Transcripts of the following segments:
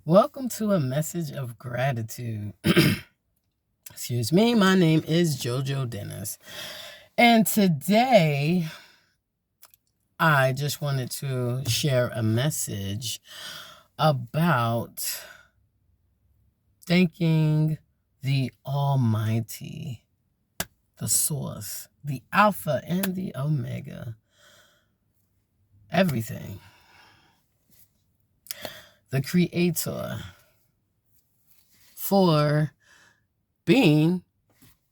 Welcome to a message of gratitude. Excuse me, my name is JoJo Dennis. And today I just wanted to share a message about thanking the Almighty, the Source, the Alpha and the Omega, everything, the Creator, for being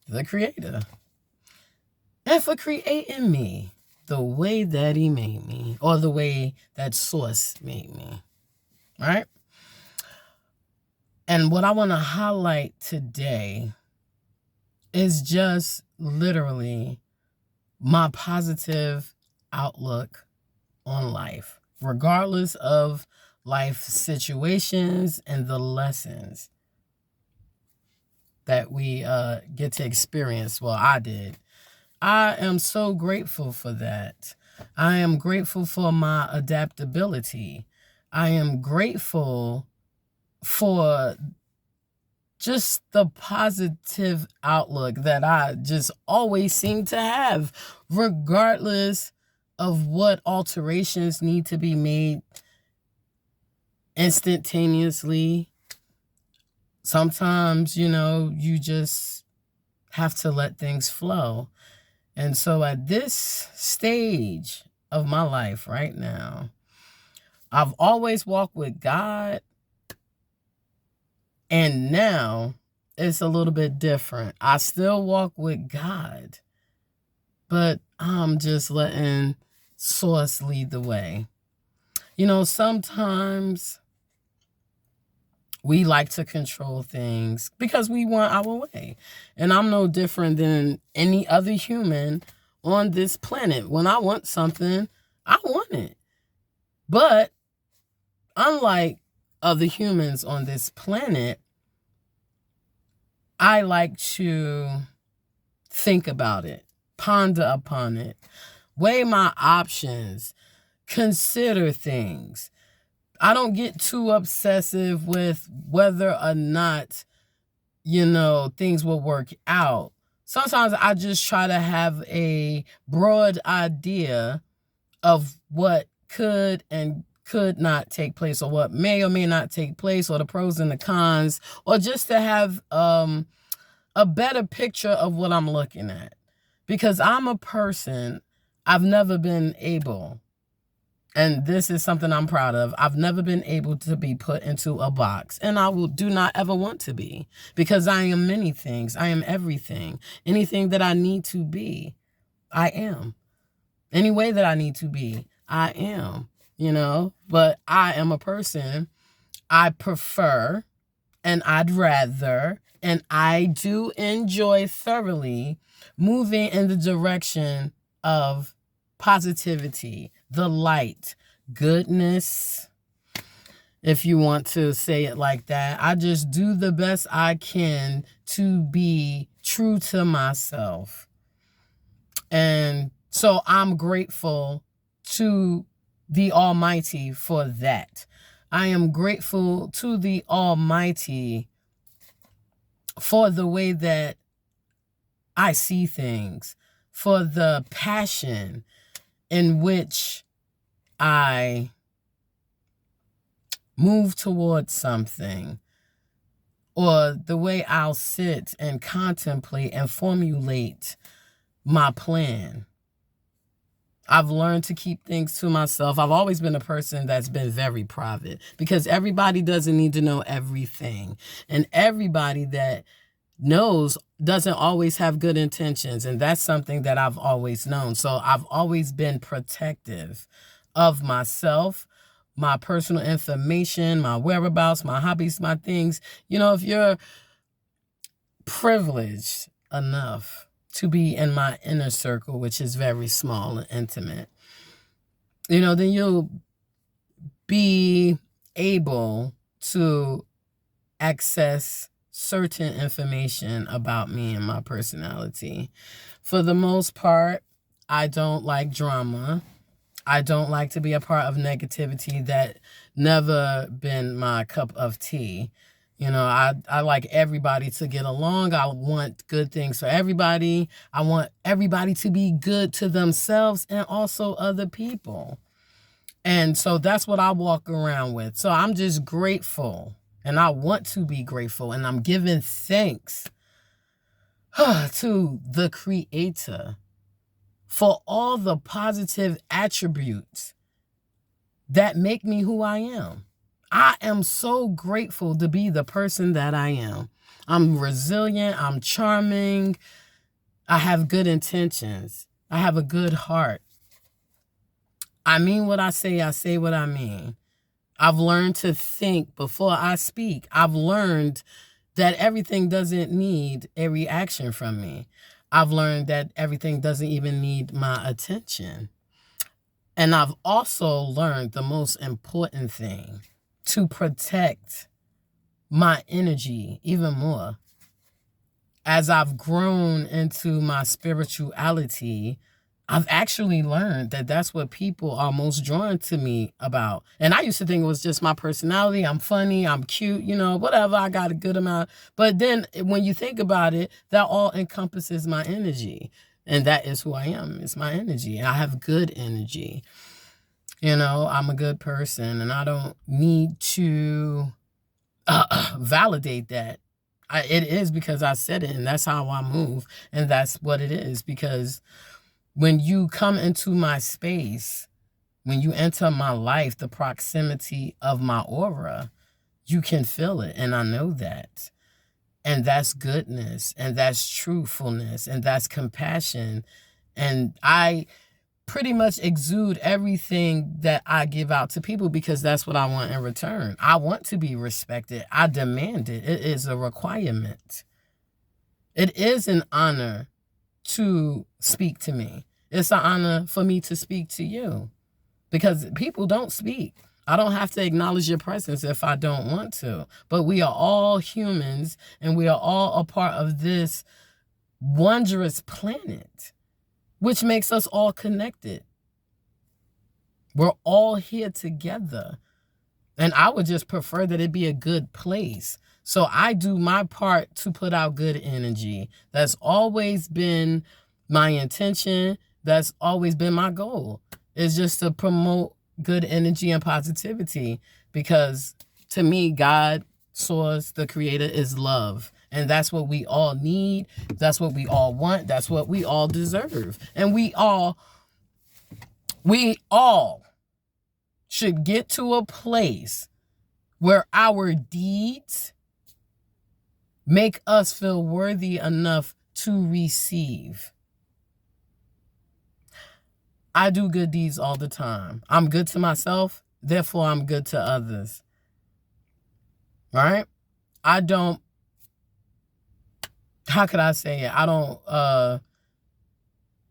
the Creator and for creating me the way that He made me, or the way that Source made me, right? And what I want to highlight today is just literally my positive outlook on life, regardless of life situations and the lessons that we get to experience. Well, I did. I am so grateful for that. I am grateful for my adaptability. I am grateful for just the positive outlook that I just always seem to have, regardless of what alterations need to be made instantaneously. Sometimes, you just have to let things flow. And so at this stage of my life right now, I've always walked with God, and now it's a little bit different. I still walk with God, but I'm just letting Source lead the way. Sometimes we like to control things because we want our way. And I'm no different than any other human on this planet. When I want something, I want it. But unlike other humans on this planet, I like to think about it, ponder upon it, weigh my options, consider things. I don't get too obsessive with whether or not, things will work out. Sometimes I just try to have a broad idea of what could and could not take place, or what may or may not take place, or the pros and the cons, or just to have a better picture of what I'm looking at. Because I'm a person, I've never been able, and this is something I'm proud of, I've never been able to be put into a box, and do not ever want to be, because I am many things. I am everything. Anything that I need to be, I am. Any way that I need to be, I am, but I am a person. I prefer, and I'd rather, and I do enjoy thoroughly moving in the direction of positivity, the light, goodness, if you want to say it like that. I just do the best I can to be true to myself. And so I'm grateful to the Almighty for that. I am grateful to the Almighty for the way that I see things, for the passion in which I move towards something, or the way I'll sit and contemplate and formulate my plan. I've learned to keep things to myself. I've always been a person that's been very private, because everybody doesn't need to know everything. And everybody that knows doesn't always have good intentions. And that's something that I've always known. So I've always been protective of myself, my personal information, my whereabouts, my hobbies, my things. If you're privileged enough to be in my inner circle, which is very small and intimate, then you'll be able to access certain information about me and my personality. For the most part, I don't like drama. I don't like to be a part of negativity. That never been my cup of tea. You know, I like everybody to get along. I want good things for everybody. I want everybody to be good to themselves and also other people. And so that's what I walk around with. So I'm just grateful, and I want to be grateful, and I'm giving thanks to the Creator for all the positive attributes that make me who I am. I am so grateful to be the person that I am. I'm resilient. I'm charming. I have good intentions. I have a good heart. I mean what I say what I mean. I've learned to think before I speak. I've learned that everything doesn't need a reaction from me. I've learned that everything doesn't even need my attention. And I've also learned the most important thing, to protect my energy even more. As I've grown into my spirituality, I've actually learned that that's what people are most drawn to me about. And I used to think it was just my personality. I'm funny, I'm cute, you know, whatever. I got a good amount. But then when you think about it, that all encompasses my energy. And that is who I am. It's my energy. I have good energy. You know, I'm a good person, and I don't need to validate that. It is because I said it, and that's how I move, and that's what it is. Because when you come into my space, when you enter my life, the proximity of my aura, you can feel it, and I know that. And that's goodness, and that's truthfulness, and that's compassion. And I pretty much exude everything that I give out to people because that's what I want in return. I want to be respected. I demand it. It is a requirement. It is an honor to speak to me. It's an honor for me to speak to you, because people don't speak. I don't have to acknowledge your presence if I don't want to. But we are all humans, and we are all a part of this wondrous planet, which makes us all connected. We're all here together. And I would just prefer that it be a good place. So I do my part to put out good energy. That's always been my intention. That's always been my goal. It's just to promote good energy and positivity. Because to me, God, Source, the Creator, is love. And that's what we all need. That's what we all want. That's what we all deserve. And we all should get to a place where our deeds make us feel worthy enough to receive. I do good deeds all the time. I'm good to myself, therefore I'm good to others. Right? I don't, how could I say it? I don't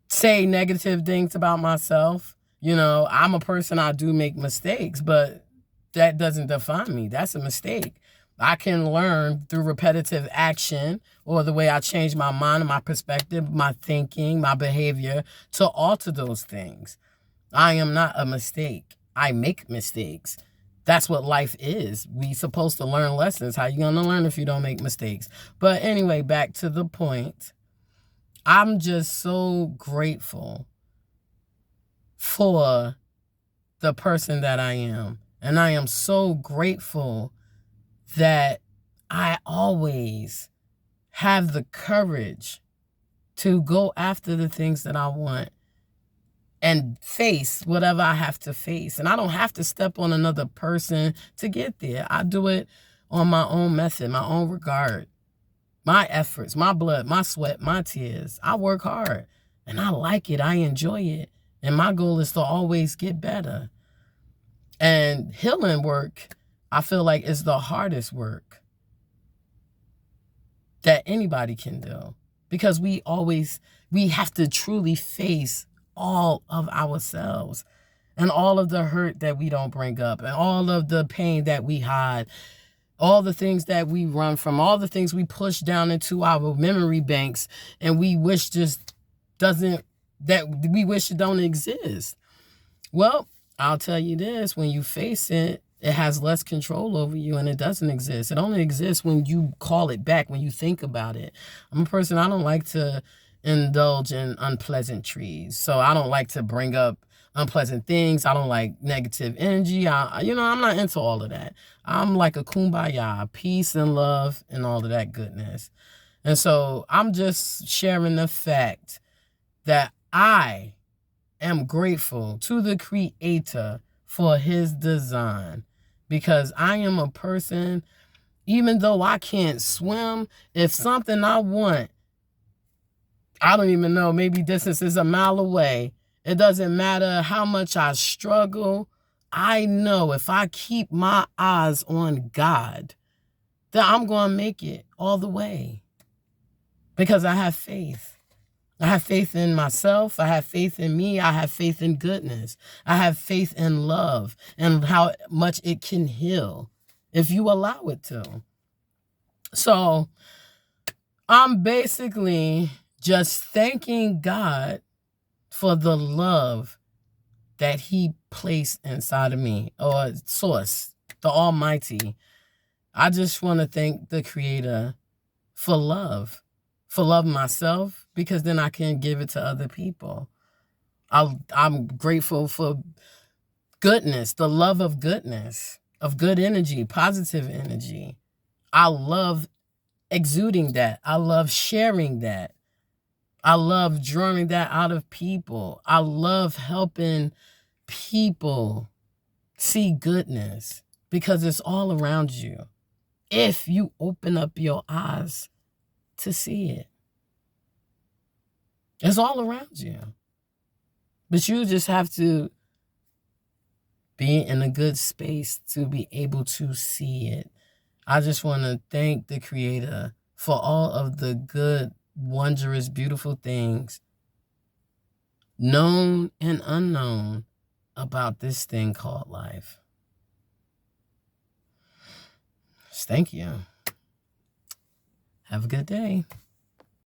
say negative things about myself. You know, I'm a person, I do make mistakes, but that doesn't define me. That's a mistake. I can learn through repetitive action, or the way I change my mind, my perspective, my thinking, my behavior, to alter those things. I am not a mistake. I make mistakes. That's what life is. We supposed to learn lessons. How you going to learn if you don't make mistakes? But anyway, back to the point. I'm just so grateful for the person that I am. And I am so grateful that I always have the courage to go after the things that I want and face whatever I have to face. And I don't have to step on another person to get there. I do it on my own method, my own regard, my efforts, my blood, my sweat, my tears. I work hard, and I like it. I enjoy it. And my goal is to always get better. And healing work, I feel like, is the hardest work that anybody can do, because we have to truly face all of ourselves and all of the hurt that we don't bring up, and all of the pain that we hide, all the things that we run from, all the things we push down into our memory banks, and we wish it don't exist. Well, I'll tell you this, when you face it, it has less control over you and it doesn't exist. It only exists when you call it back, when you think about it. I'm a person, I don't like to indulge in unpleasantries. So I don't like to bring up unpleasant things. I don't like negative energy. I'm not into all of that. I'm like a kumbaya, peace and love and all of that goodness. And so I'm just sharing the fact that I am grateful to the Creator for his design, because I am a person, even though I can't swim, if something I want, I don't even know, maybe distance is a mile away, it doesn't matter how much I struggle, I know if I keep my eyes on God, that I'm going to make it all the way, because I have faith. I have faith in myself. I have faith in me. I have faith in goodness. I have faith in love and how much it can heal if you allow it to. So I'm basically just thanking God for the love that he placed inside of me, or source, the Almighty. I just want to thank the Creator for love myself, because then I can give it to other people. I'm grateful for goodness, the love of goodness, of good energy, positive energy. I love exuding that. I love sharing that. I love drawing that out of people. I love helping people see goodness, because it's all around you if you open up your eyes to see it. It's all around you. But you just have to be in a good space to be able to see it. I just want to thank the Creator for all of the good, wondrous, beautiful things, known and unknown, about this thing called life. Thank you. Have a good day.